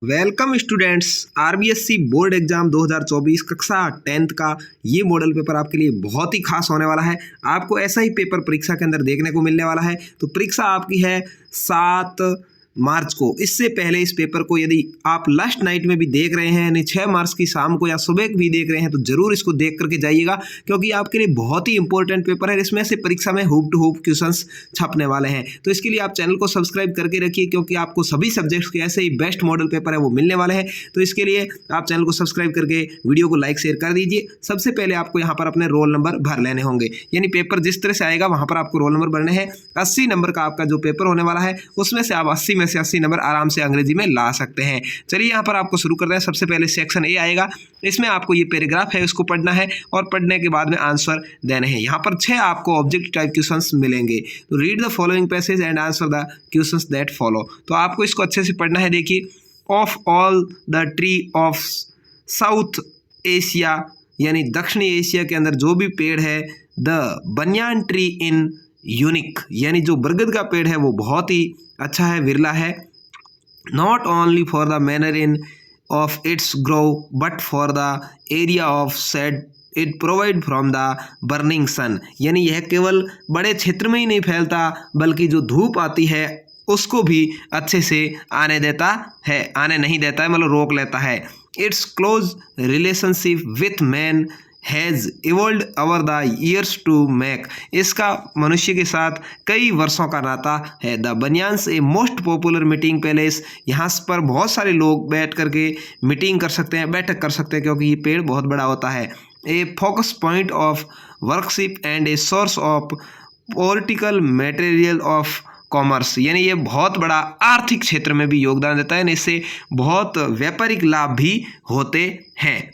Welcome students. RBSC board exam 2024 कक्षा 10th का ये मॉडल पेपर आपके लिए बहुत ही खास होने वाला है। आपको ऐसा ही पेपर परीक्षा के अंदर देखने को मिलने वाला है। तो परीक्षा आपकी है 7 मार्च को। इससे पहले इस पेपर को यदि आप लास्ट नाइट में भी देख रहे हैं यानी 6 मार्च की शाम को या सुबह भी देख रहे हैं तो जरूर इसको देख करके जाइएगा, क्योंकि आपके लिए बहुत ही इंपॉर्टेंट पेपर है। इसमें से परीक्षा में हुप टू हुप क्वेश्चंस छपने वाले हैं। तो इसके लिए आप चैनल को सब्सक्राइब करके रखिए, क्योंकि आपको सभी सब्जेक्ट्स के ऐसे ही बेस्ट मॉडल पेपर है वो मिलने वाले हैं। तो इसके लिए आप चैनल को सब्सक्राइब करके वीडियो को लाइक शेयर कर दीजिए। सबसे पहले आपको यहाँ पर अपने रोल नंबर भर लेने होंगे, यानी पेपर जिस तरह से आएगा वहाँ पर आपको रोल नंबर भरने हैं। 80 नंबर का आपका जो पेपर होने वाला है उसमें से आप 80 में से 80 नंबर आराम से अंग्रेजी में ला सकते हैं। चलिए यहाँ पर आपको शुरू करते हैं। सबसे पहले सेक्शन ए आएगा। इसमें आपको ये पैराग्राफ है उसको पढ़ना है और पढ़ने के बाद में आंसर देने हैं। यहाँ पर 6 आपको ऑब्जेक्टिव टाइप क्वेश्चंस मिलेंगे। तो read the following passage and answer the questions that follow. तो आपको इसको अच्छे से पढ़ना है। देखिए, of all the tree of south Asia, यानी दक्षिणी एशिया के अंदर जो भी पेड़ है, the banyan tree in unique, यानी जो बरगद का पेड़ है वो बहुत ही अच्छा है, विरला है। Not only for the manner in of its grow, but for the area of shade it provide from the burning sun, यानी यह केवल बड़े क्षेत्र में ही नहीं फैलता बल्कि जो धूप आती है उसको भी अच्छे से आने नहीं देता है, मतलब रोक लेता है। Its close relationship with man has evolved over the years to make, इसका मनुष्य के साथ कई वर्षों का नाता है। The banyans a most popular meeting palace, यहाँ पर बहुत सारे लोग बैठ करके मीटिंग कर सकते हैं, बैठक कर सकते हैं, क्योंकि ये पेड़ बहुत बड़ा होता है। A focus point of worship and a source of political material of commerce, यानी ये बहुत बड़ा आर्थिक क्षेत्र में भी योगदान देता है। इससे बहुत व्यापारिक लाभ भी होते हैं।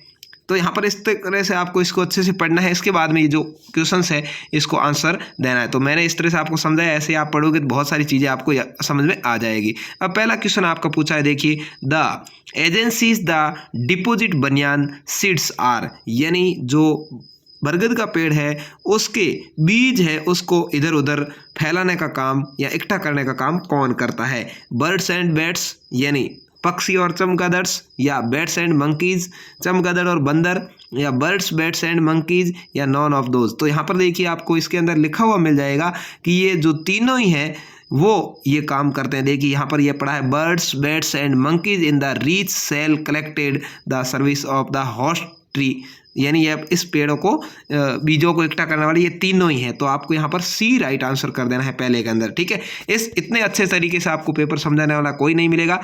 तो यहाँ पर इस तरह से आपको इसको अच्छे से पढ़ना है। इसके बाद में ये जो क्वेश्चंस है इसको आंसर देना है। तो मैंने इस तरह से आपको समझाया, ऐसे आप पढ़ोगे तो बहुत सारी चीज़ें आपको समझ में आ जाएगी। अब पहला क्वेश्चन आपका पूछा है, देखिए, द एजेंसीज द डिपोजिट बनियान सीड्स आर, यानी जो बरगद का पेड़ है उसके बीज है उसको इधर उधर फैलाने का काम या इकट्ठा करने का काम कौन करता है? बर्ड्स एंड बैट्स, यानी पक्षी और चमगादड़्स, या बैट्स एंड मंकीज, चमगादड़ और बंदर, या बर्ड्स बैट्स एंड मंकीज, या नॉन ऑफ दोज। तो यहाँ पर देखिए आपको इसके अंदर लिखा हुआ मिल जाएगा कि ये जो तीनों ही हैं वो ये काम करते हैं। देखिए यहाँ पर ये पढ़ा है, birds bats and monkeys in the reach cell collected the service of the host tree, यानी ये इस पेड़ों को बीजों को इकट्ठा करने वाले ये तीनों ही हैं। तो आपको यहाँ पर सी राइट आंसर कर देना है पहले के अंदर, ठीक है। इस इतने अच्छे तरीके से आपको पेपर समझाने वाला कोई नहीं मिलेगा।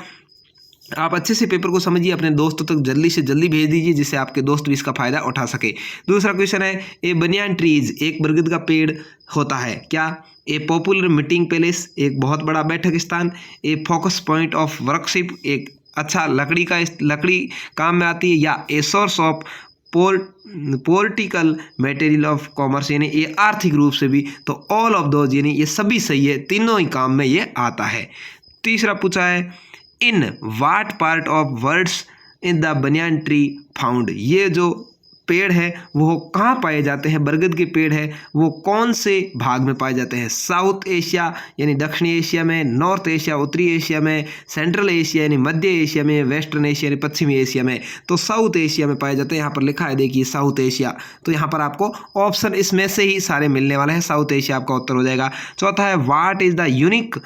आप अच्छे से पेपर को समझिए, अपने दोस्तों तक जल्दी से जल्दी भेज दीजिए जिससे आपके दोस्त भी इसका फायदा उठा सके। दूसरा क्वेश्चन है, ए बनियान ट्रीज, एक बरगद का पेड़ होता है क्या? ए पॉपुलर मीटिंग पैलेस, एक बहुत बड़ा बैठक स्थान। ए फोकस पॉइंट ऑफ वर्कशिप, एक अच्छा लकड़ी काम में आती है। या ए source of political material of commerce, यानी ये आर्थिक रूप से भी। तो ऑल ऑफ दोज, यानी ये सभी सही है, तीनों ही काम में ये आता है। तीसरा पूछा है, in what part of words in the banyan tree found, ये जो पेड़ है वो कहाँ पाए जाते हैं? बरगद के पेड़ है वो कौन से भाग में पाए जाते हैं? साउथ एशिया यानी दक्षिणी एशिया में, नॉर्थ एशिया उत्तरी एशिया में, सेंट्रल एशिया यानी मध्य एशिया में, वेस्टर्न एशिया यानी पश्चिमी एशिया में। तो साउथ एशिया में पाए जाते हैं। यहाँ पर लिखा है, देखिए, साउथ एशिया। तो यहाँ पर आपको ऑप्शन इसमें से ही सारे मिलने वाले हैं, साउथ एशिया आपका उत्तर हो जाएगा। चौथा है, what is the unique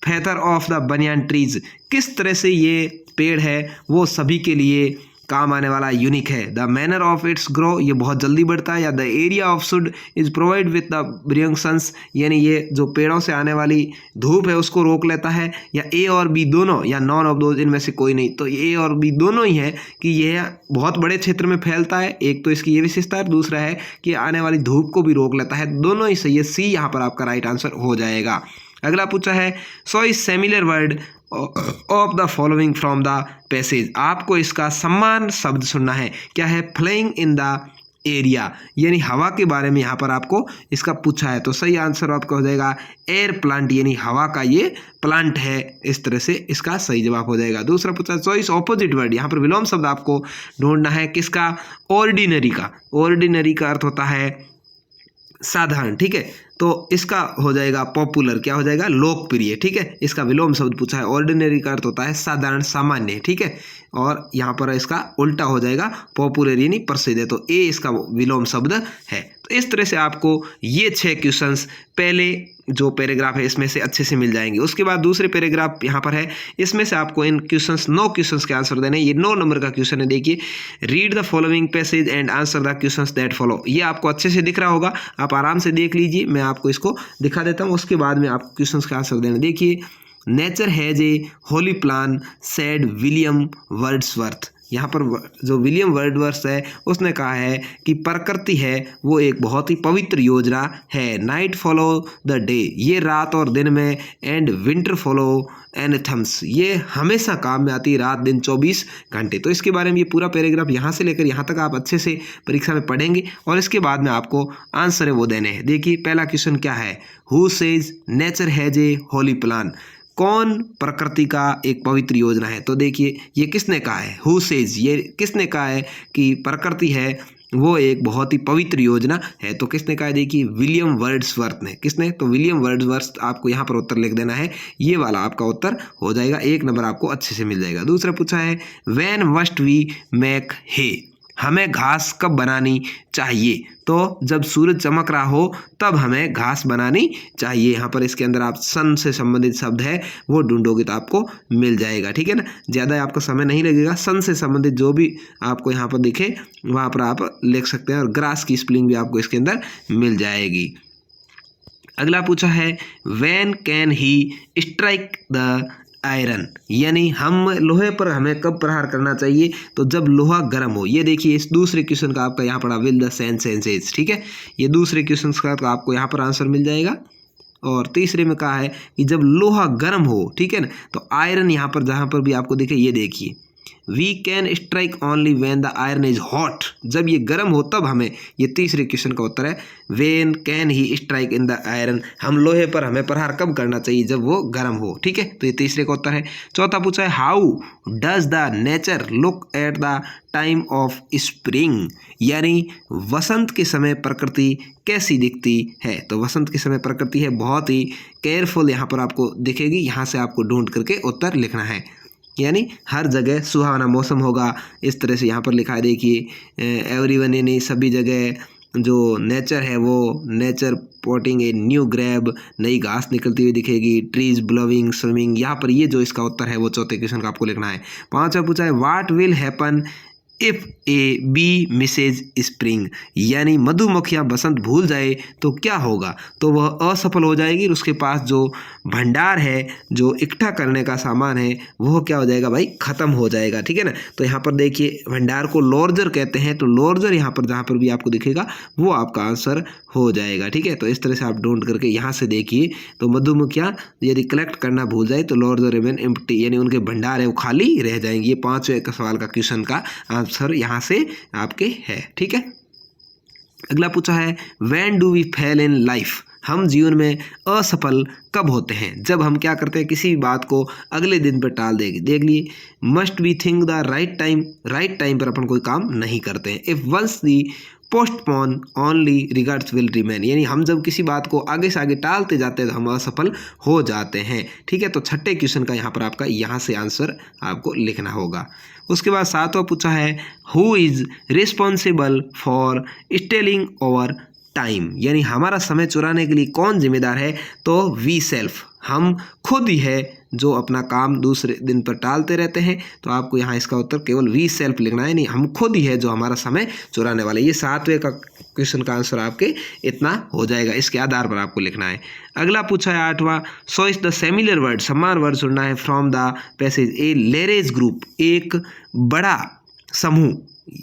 feature of the banyan trees, किस तरह से ये पेड़ है वो सभी के लिए काम आने वाला यूनिक है। The manner of its grow, ये बहुत जल्दी बढ़ता है। या the area of should is provide with the ब्रियंगसन्स, यानी ये जो पेड़ों से आने वाली धूप है उसको रोक लेता है। या ए और बी दोनों, या नॉन ऑफ दोज, इनमें से कोई नहीं। तो ए और बी दोनों ही है कि यह बहुत बड़े क्षेत्र में फैलता है। एक तो इसकी ये विशेषता है, दूसरा है कि आने वाली धूप को भी रोक लेता है। दोनों ही सही है, सी यहाँ पर आपका राइट आंसर हो जाएगा। अगला पूछा है, so is similar word of the following from the passage, आपको इसका समान शब्द सुनना है। क्या है? फ्लाइंग इन द एरिया, यानी हवा के बारे में यहाँ पर आपको इसका पूछा है। तो सही आंसर आपका हो जाएगा एयर प्लांट, यानी हवा का ये प्लांट है। इस तरह से इसका सही जवाब हो जाएगा। दूसरा पूछा, चॉइस ऑपोजिट वर्ड, यहाँ पर विलोम शब्द आपको ढूंढना है। किसका? ऑर्डिनरी का। ऑर्डिनरी का अर्थ होता है साधारण, ठीक है। तो इसका हो जाएगा पॉपुलर, क्या हो जाएगा, लोकप्रिय। ठीक है, इसका विलोम शब्द पूछा है। ऑर्डिनरी का अर्थ होता है साधारण, सामान्य। ठीक है, और यहाँ पर इसका उल्टा हो जाएगा पॉपुलर यानी प्रसिद्ध है, तो ए इसका विलोम शब्द है। तो इस तरह से आपको ये 6 क्वेश्चंस पहले जो पैराग्राफ है इसमें से अच्छे से मिल जाएंगे। उसके बाद दूसरे पैराग्राफ यहाँ पर है, इसमें से आपको इन क्वेश्चंस 9 क्वेश्चंस के आंसर देने हैं। ये 9 नंबर का क्वेश्चन है। देखिए, read the following passage and answer the questions that follow. ये आपको अच्छे से दिख रहा होगा, आप आराम से देख लीजिए। मैं आपको इसको दिखा देता हूँ, उसके बाद में आपको क्वेश्चंस का आंसर देने। देखिए, nature has a Holi plan said William Wordsworth. यहाँ पर जो विलियम वर्ड्सवर्थ है उसने कहा है कि प्रकृति है वो एक बहुत ही पवित्र योजना है। नाइट फॉलो द डे, ये रात और दिन में, एंड विंटर फॉलो एनथम्स, ये हमेशा काम में आती है, रात दिन 24 घंटे। तो इसके बारे में ये पूरा पैराग्राफ यहाँ से लेकर यहाँ तक आप अच्छे से परीक्षा में पढ़ेंगे और इसके बाद में आपको आंसर है वो देने हैं। देखिए, पहला क्वेश्चन क्या है, who says nature has a Holi plan, कौन प्रकृति का एक पवित्र योजना है। तो देखिए, ये किसने कहा है, हु सेज, ये किसने कहा है कि प्रकृति है वो एक बहुत ही पवित्र योजना है। तो किसने कहा है, देखिए विलियम वर्ड्सवर्थ ने। किसने, तो विलियम वर्ड्सवर्थ। आपको यहाँ पर उत्तर लिख देना है, ये वाला आपका उत्तर हो जाएगा। 1 नंबर आपको अच्छे से मिल जाएगा। दूसरा पूछा है, व्हेन मस्ट वी मेक हे, हमें घास कब बनानी चाहिए। तो जब सूरज चमक रहा हो तब हमें घास बनानी चाहिए। यहाँ पर इसके अंदर आप सन से संबंधित शब्द है वो ढूंढोगे तो आपको मिल जाएगा। ठीक है ना, ज़्यादा आपका समय नहीं लगेगा। सन से संबंधित जो भी आपको यहाँ पर दिखे वहाँ पर आप लिख सकते हैं, और ग्रास की स्पेलिंग भी आपको इसके अंदर मिल जाएगी। अगला पूछा है, when can he strike the iron, यानी हम लोहे पर हमें कब प्रहार करना चाहिए, तो जब लोहा गर्म हो। ये देखिए, इस दूसरे क्वेश्चन का आपका यहाँ पड़ा, विल द सेंसेज। ठीक है, ये दूसरे क्वेश्चन का तो आपको यहाँ पर आंसर मिल जाएगा। और तीसरे में कहा है कि जब लोहा गर्म हो, ठीक है ना, तो आयरन यहाँ पर जहाँ पर भी आपको दिखे, ये देखिए, we can strike only when the iron is hot, जब ये गर्म हो तब हमें, ये तीसरे क्वेश्चन का उत्तर है, when can he strike in the iron, हम लोहे पर हमें प्रहार कब करना चाहिए, जब वो गर्म हो। ठीक है, तो ये तीसरे का उत्तर है। चौथा पूछा है, how does the nature look at the time of spring, यानी वसंत के समय प्रकृति कैसी दिखती है। तो वसंत के समय प्रकृति है बहुत ही केयरफुल, यहाँ पर आपको दिखेगी। यहाँ से आपको ढूंढ करके उत्तर लिखना है, यानी हर जगह सुहावना मौसम होगा। इस तरह से यहाँ पर लिखा है, देखिए, एवरीवन, यानी सभी जगह जो नेचर है वो nature Ponting a new grab, नई घास निकलती हुई दिखेगी, ट्रीज ब्लोइंग स्विमिंग। यहाँ पर ये जो इसका उत्तर है वो चौथे क्वेश्चन का आपको लिखना है। 5वां पूछा है, what will happen if a bee misses spring, यानी मधुमक्खियाँ बसंत भूल जाए तो क्या होगा। तो वह असफल हो जाएगी और उसके पास जो भंडार है, जो इकट्ठा करने का सामान है, वह क्या हो जाएगा भाई, ख़त्म हो जाएगा। ठीक है ना, तो यहाँ पर देखिए, भंडार को लॉर्जर कहते हैं, तो लॉर्जर यहाँ पर जहाँ पर भी आपको दिखेगा वो आपका आंसर हो जाएगा। ठीक है, तो इस तरह से आप ढूंढ करके यहाँ से देखिए, तो मधुमक्खियाँ यदि कलेक्ट करना भूल जाए तो लॉर्जर रिमेन एम्प्टी, यानी उनके भंडार है वो खाली रह जाएंगे। ये 5वें सवाल का क्वेश्चन का आंसर यहाँ से आपके है। ठीक है, अगला पूछा है, when do we fail in life, हम जीवन में असफल कब होते हैं, जब हम क्या करते हैं, किसी भी बात को अगले दिन पर टाल देंगे। देख लिए, must we think the right time, right time पर अपन कोई काम नहीं करते हैं। If once the postpone only regrets will remain, यानी हम जब किसी बात को आगे से आगे टालते जाते हैं तो हम असफल हो जाते हैं। ठीक है, तो 6ठे क्वेश्चन का यहाँ पर आपका यहाँ से आंसर आपको लिखना होगा। उसके बाद 7वां पूछा है, who is responsible for stealing our time, यानी हमारा समय चुराने के लिए कौन जिम्मेदार है। तो वी सेल्फ, हम खुद ही है जो अपना काम दूसरे दिन पर टालते रहते हैं। तो आपको यहाँ इसका उत्तर केवल वी सेल्फ लिखना है, नहीं, हम खुद ही है जो हमारा समय चुराने वाले। ये 7वें का क्वेश्चन का आंसर आपके इतना हो जाएगा, इसके आधार पर आपको लिखना है। अगला पूछा है 8वां, सॉइस द सिमिलर वर्ड, समान वर्ड चुनना है from the passage. A larger group, एक बड़ा समूह,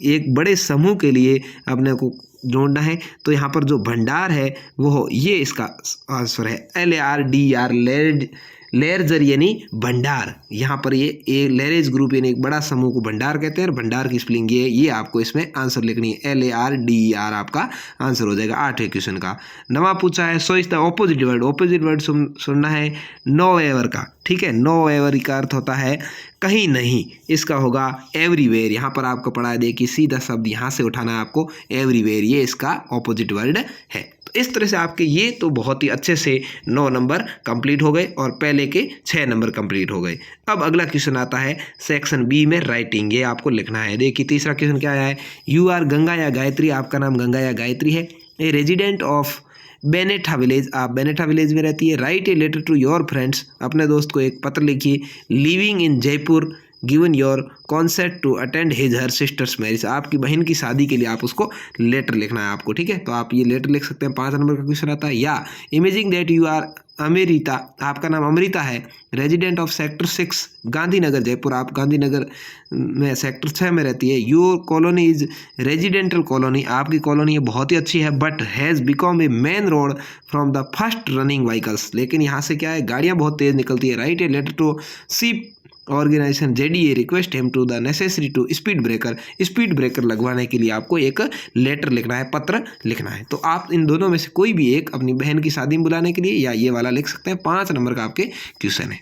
एक बड़े समूह के लिए अपने को ढूंढना है। तो यहाँ पर जो भंडार है वो ये इसका आंसर है, LARDR, लेरजर यानी भंडार। यहाँ पर ये लेरेज ग्रुप यानी एक बड़ा समूह को भंडार कहते हैं, और भंडार की स्पेलिंग ये आपको इसमें आंसर लिखनी है, LARDER आपका आंसर हो जाएगा 8वें क्वेश्चन का। 9वां पूछा है, सो is the opposite word, opposite word सुनना है नो एवर का। ठीक है, नो एवर का अर्थ होता है कहीं नहीं, इसका होगा एवरीवेयर। यहाँ पर आपको पढ़ा है, देखिए, सीधा शब्द यहाँ से उठाना है आपको, एवरीवेयर, ये इसका ऑपोजिट वर्ड है। तो इस तरह से आपके ये तो बहुत ही अच्छे से 9 नंबर कंप्लीट हो गए और पहले के 6 नंबर कंप्लीट हो गए। अब अगला क्वेश्चन आता है सेक्शन बी में राइटिंग, ये आपको लिखना है। देखिए तीसरा क्वेश्चन क्या आया है, यू आर गंगा या गायत्री, आपका नाम गंगा या गायत्री है, a resident of Benetha village, आप बेनेठा विलेज में रहती है। Write a letter to your friends, अपने दोस्त को एक पत्र लिखिए। Living in Jaipur, given your concept to attend his her sister's marriage, आपकी बहन की शादी के लिए आप उसको लेटर लिखना है आपको, ठीक है। तो आप ये लेटर लिख सकते हैं, 5 नंबर का क्वेश्चन आता है। या imaging that you are Amrita, आपका नाम अमृता है, resident of sector 6 Gandhinagar Jaipur, आप गांधीनगर में सेक्टर 6 में रहती है। Your colony is residential colony, आपकी कॉलोनी बहुत ही अच्छी है, but has become a main road from the first running vehicles, लेकिन यहाँ से क्या है गाड़ियाँ बहुत तेज़ निकलती है। Write a letter to see organisation JDA request him to the necessary to speed breaker लगवाने के लिए आपको एक लेटर लिखना है, पत्र लिखना है। तो आप इन दोनों में से कोई भी एक अपनी बहन की शादी में बुलाने के लिए या ये वाला लिख सकते हैं। 5 नंबर का आपके क्वेश्चन है।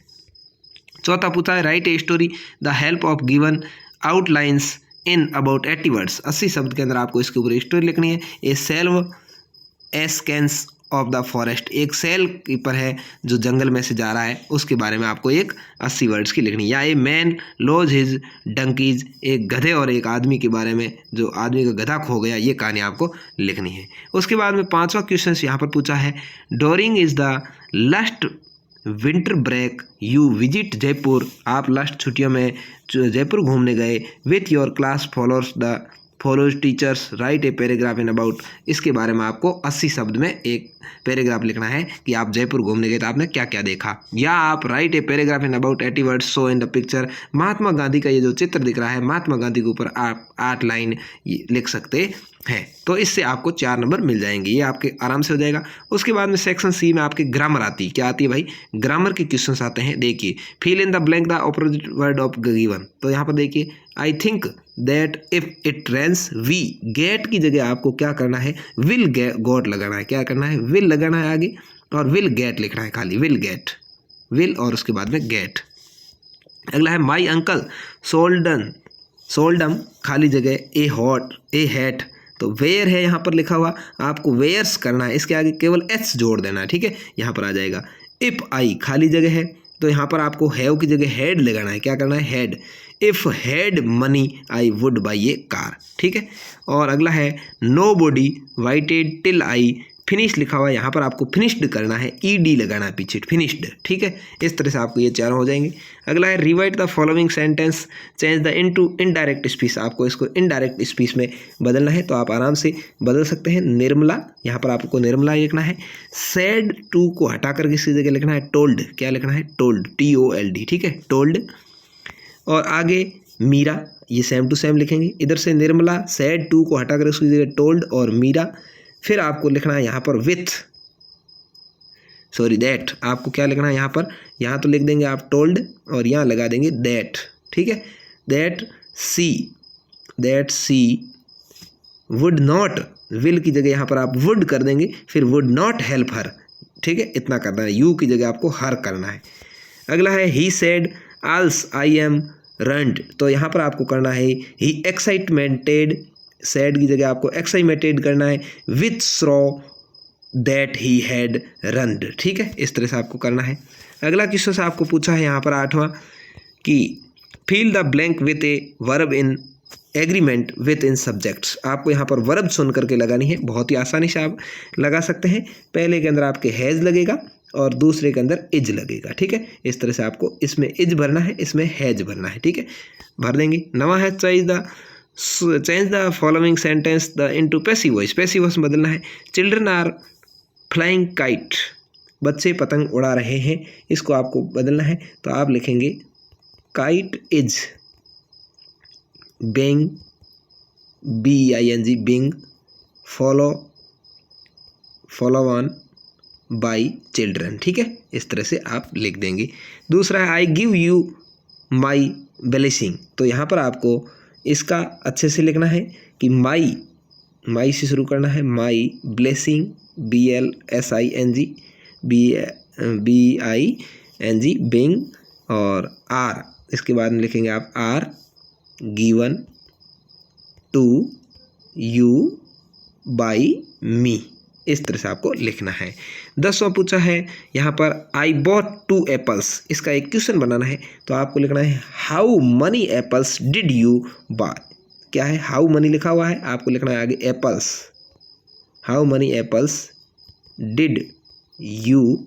चौथा पूछा है write a story the help of given outlines in about 80 words, 80 शब्द के अंदर आपको इसके ऊपर स्टोरी लिखनी है। ए सेल्व एस्केंस ऑफ द फॉरेस्ट, एक सेल कीपर है जो जंगल में से जा रहा है, उसके बारे में आपको एक 80 वर्ड्स की लिखनी है। या a man loads his donkeys, एक गधे और एक आदमी के बारे में, जो आदमी का गधा खो गया, ये कहानी आपको लिखनी है। उसके बाद में 5वां क्वेश्चन यहाँ पर पूछा है during is the last winter break you visit Jaipur, आप लास्ट छुट्टियों में जयपुर घूमने गए। With your class fellows teachers write a paragraph in about, इसके बारे में आपको 80 शब्द में एक पैराग्राफ लिखना है कि आप जयपुर घूमने गए तो आपने क्या क्या देखा। या आप write a paragraph in about 80 words so in the picture, Mahatma Gandhi का ये जो चित्र दिख रहा है, महात्मा गांधी के ऊपर आप 8 लाइन लिख सकते हैं। तो इससे आपको 4 नंबर मिल जाएंगे, ये आपके आराम से हो जाएगा। उसके बाद में सेक्शन सी में आपके ग्रामर आती है, क्या आती है भाई, ग्रामर के क्वेश्चंस आते हैं। देखिए fill in the blank the opposite word of given, तो यहाँ पर देखिए I think that if it rains we get की जगह आपको क्या करना है, विल गॉट लगाना है, क्या करना है, विल लगाना है आगे और विल गेट लिखना है, खाली विल गेट, विल और उसके बाद में गेट। अगला है माई अंकल सोल्डम खाली जगह ए हैट, तो वेयर है यहाँ पर लिखा हुआ, आपको वेयर्स करना है, इसके आगे केवल एच जोड़ देना है, ठीक है, यहाँ पर आ जाएगा। इफ आई खाली जगह है, तो यहाँ पर आपको हैव की जगह हेड लगाना है, क्या करना है, had. If had money I would buy a car, ठीक है। और अगला है nobody waited till I finish लिखा हुआ है, यहाँ पर आपको फिनिश्ड करना है, ईडी लगाना है पीछे, फिनिश्ड, ठीक है। इस तरह से आपको ये 4 हो जाएंगे। अगला है rewrite the following sentence change the into indirect speech, आपको इसको इनडायरेक्ट स्पीच में बदलना है, तो आप आराम से बदल सकते हैं। निर्मला, यहाँ पर आपको निर्मला लिखना है। सैड टू को हटा कर किसी जगह लिखना है टोल्ड, क्या लिखना है, टोल्ड, TOLD, ठीक है, टोल्ड। और आगे मीरा, ये सेम टू सेम लिखेंगे, इधर से निर्मला, सैड टू को हटा कर उसकी जगह टोल्ड और मीरा। फिर आपको लिखना है यहाँ पर दैट, आपको क्या लिखना है यहाँ पर, यहाँ तो लिख देंगे आप टोल्ड और यहाँ लगा देंगे दैट, ठीक है। That she would not, will की जगह यहाँ पर आप वुड कर देंगे, फिर वुड नॉट हेल्प हर, ठीक है, इतना करना है। यू की जगह आपको हर करना है। अगला है ही सेड आल्स आई एम रन्ड, तो यहाँ पर आपको करना है ही एक्साइटमेंटेड, सैड की जगह आपको एक्साइटमेंटेड करना है, with saw that he had runned, ठीक है, इस तरह से आपको करना है। अगला क्वेश्चन से आपको पूछा है यहाँ पर 8वां कि fill the blank with a verb in agreement with in subjects, आपको यहाँ पर वर्ब सुन करके लगानी है, बहुत ही आसानी से आप लगा सकते हैं। पहले के अंदर आपके हैज़ लगेगा और दूसरे के अंदर इज लगेगा, ठीक है। इस तरह से आपको इसमें इज भरना है, इसमें हैज भरना है, ठीक है, भर देंगे। 9वां है change the following sentence the into passive voice, passive voice बदलना है। चिल्ड्रन आर फ्लाइंग काइट, बच्चे पतंग उड़ा रहे हैं, इसको आपको बदलना है, तो आप लिखेंगे kite is being, BING being follow on by children, ठीक है, इस तरह से आप लिख देंगे। दूसरा है I give you my blessing, तो यहाँ पर आपको इसका अच्छे से लिखना है कि माई से शुरू करना है, my blessing BLSING BING bing, और आर इसके बाद में लिखेंगे आप are given to you by me, इस तरह से आपको लिखना है। 10वां पूछा है यहाँ पर आई बॉट 2 एप्पल्स, इसका एक क्वेश्चन बनाना है। तो आपको लिखना है how many apples did you buy. क्या है, हाउ मनी लिखा हुआ है, आपको लिखना है आगे apples, how many apples did you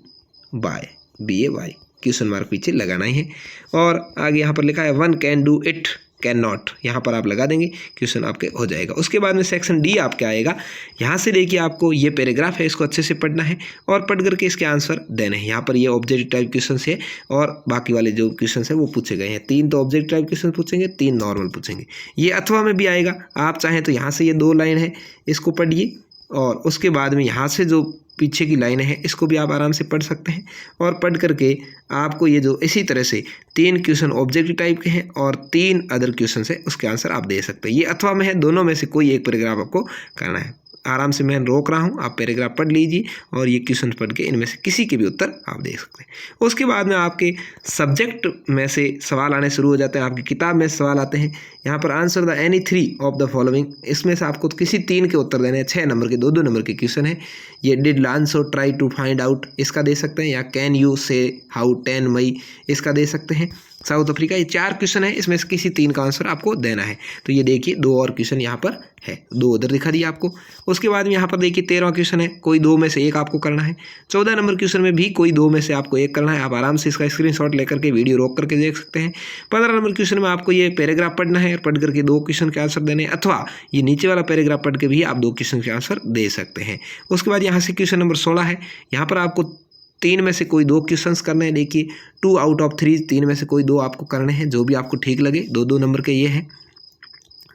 buy, BAY, question mark पीछे लगाना ही है। और आगे यहाँ पर लिखा है 1 can do it can not, यहाँ पर आप लगा देंगे, क्वेश्चन आपके हो जाएगा। उसके बाद में सेक्शन डी आपके आएगा। यहाँ से देखिए आपको ये पैराग्राफ है, इसको अच्छे से पढ़ना है और पढ़ करके इसके आंसर देने हैं। यहाँ पर ये ऑब्जेक्टिव टाइप क्वेश्चन है और बाकी वाले जो क्वेश्चन है वो पूछे गए हैं। 3 तो ऑब्जेक्टिव टाइप क्वेश्चन पूछेंगे, 3 नॉर्मल पूछेंगे। ये अथवा में भी आएगा, आप चाहें तो यहाँ से ये 2 लाइन है इसको पढ़िए और उसके बाद में यहाँ से जो पीछे की लाइनें हैं इसको भी आप आराम से पढ़ सकते हैं। और पढ़ करके आपको ये जो इसी तरह से 3 क्वेश्चन ऑब्जेक्टिव टाइप के हैं और 3 अदर क्वेश्चन है उसके आंसर आप दे सकते हैं। ये अथवा में है, दोनों में से कोई एक पैराग्राफ आपको करना है। आराम से मैं रोक रहा हूँ, आप पैराग्राफ पढ़ लीजिए और ये क्वेश्चन पढ़ के इनमें से किसी के भी उत्तर आप दे सकते हैं। उसके बाद में आपके सब्जेक्ट में से सवाल आने शुरू हो जाते हैं, आपकी किताब में सवाल आते हैं। यहाँ पर answer the any 3 of the following, इसमें से आपको किसी 3 के उत्तर देने हैं। 6 नंबर के 2-2 नंबर के क्वेश्चन है। ये डिड लांसो ट्राई टू फाइंड आउट, इसका दे सकते हैं, या can you say how 10 may, इसका दे सकते हैं। साउथ अफ्रीका, ये 4 क्वेश्चन है, इसमें से किसी 3 का आंसर आपको देना है। तो ये देखिए 2 और क्वेश्चन यहाँ पर है, 2 उधर दिखा दिया आपको। उसके बाद में यहाँ पर देखिए 13वां क्वेश्चन है, कोई 2 में से एक आपको करना है। 14 नंबर क्वेश्चन में भी कोई 2 में से आपको एक करना है। आप आराम से इसका स्क्रीनशॉट लेकर के वीडियो रोक करके देख सकते हैं। 15 नंबर क्वेश्चन में आपको ये पैराग्राफ पढ़ना है और पढ़ करके 2 क्वेश्चन के आंसर देने, अथवा ये नीचे वाला पैराग्राफ पढ़ के भी आप 2 क्वेश्चन के आंसर दे सकते हैं। उसके बाद यहाँ से क्वेश्चन नंबर 16 है, यहाँ पर आपको 3 में से कोई 2 क्वेश्चंस करने हैं। देखिए 2 आउट ऑफ 3, 3 में से कोई 2 आपको करने हैं, जो भी आपको ठीक लगे। 2-2 नंबर के ये है।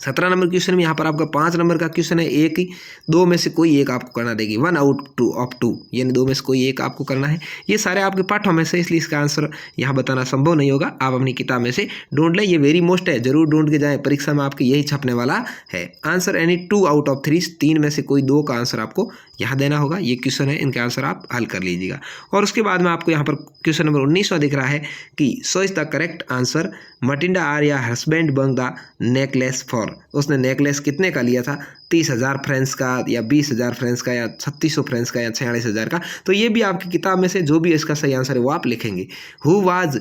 17 नंबर क्वेश्चन में यहाँ पर आपका 5 नंबर का क्वेश्चन है, एक ही 2 में से कोई एक आपको करना देगी। 1 आउट ऑफ 2, यानी 2 में से कोई एक आपको करना है। ये सारे आपके पाठों में से, इसलिए इसका आंसर यहाँ बताना संभव नहीं होगा। आप अपनी किताब में से ढूंढ लें, ये वेरी मोस्ट है, जरूर ढूंढ के जाएं, परीक्षा में आपके यही छपने वाला है। आंसर एनी 2 आउट ऑफ 3, 3 में से कोई 2 का आंसर आपको यहाँ देना होगा। ये क्वेश्चन है, इनके आंसर आप हल कर लीजिएगा। और उसके बाद में आपको यहाँ पर क्वेश्चन नंबर 19वां दिख रहा है कि so is the correct answer Matilda आर्या husband bang the necklace for, उसने नेकलेस कितने का लिया था, 30,000 फ्रेंच का या 20,000 फ्रेंच का या 3600 फ्रेंच का या 46,000 का। तो ये भी आपकी किताब में से जो भी इसका सही आंसर है वो आप लिखेंगे। Who was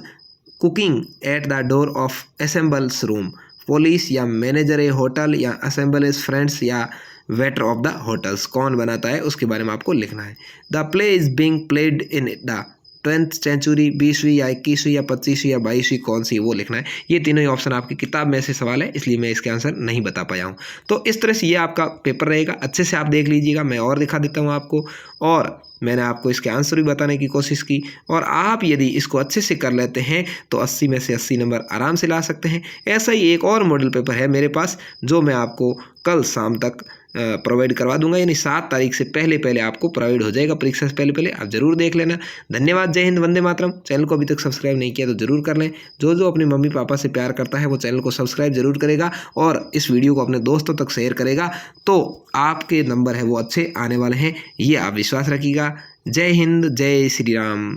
cooking at the door of असेंबल्स रूम, पुलिस या मैनेजर ए होटल या असेंबल इज फ्रेंड्स या वेटर ऑफ द होटल्स, कौन बनाता है उसके बारे में आपको लिखना है। The play is being played in the 20th century, 20वीं या 21वीं या 25वीं या 22वीं, कौन सी वो लिखना है। ये तीनों ही ऑप्शन आपकी किताब में से सवाल है, इसलिए मैं इसके आंसर नहीं बता पाया हूँ। तो इस तरह से ये आपका पेपर रहेगा, अच्छे से आप देख लीजिएगा। मैं और दिखा देता हूँ आपको, और मैंने आपको इसके आंसर भी बताने की कोशिश की। और आप यदि इसको अच्छे से कर लेते हैं तो 80 में से 80 नंबर आराम से ला सकते हैं। ऐसा ही एक और मॉडल पेपर है मेरे पास, जो मैं आपको कल शाम तक प्रोवाइड करवा दूंगा, यानी 7 तारीख से पहले आपको प्रोवाइड हो जाएगा, परीक्षा से पहले। आप जरूर देख लेना। धन्यवाद, जय हिंद, वंदे मातरम। चैनल को अभी तक सब्सक्राइब नहीं किया तो जरूर कर लें। जो अपने मम्मी पापा से प्यार करता है वो चैनल को सब्सक्राइब जरूर करेगा और इस वीडियो को अपने दोस्तों तक शेयर करेगा, तो आपके नंबर है वो अच्छे आने वाले हैं, ये आप विश्वास रखिएगा। जय हिंद, जय श्री राम।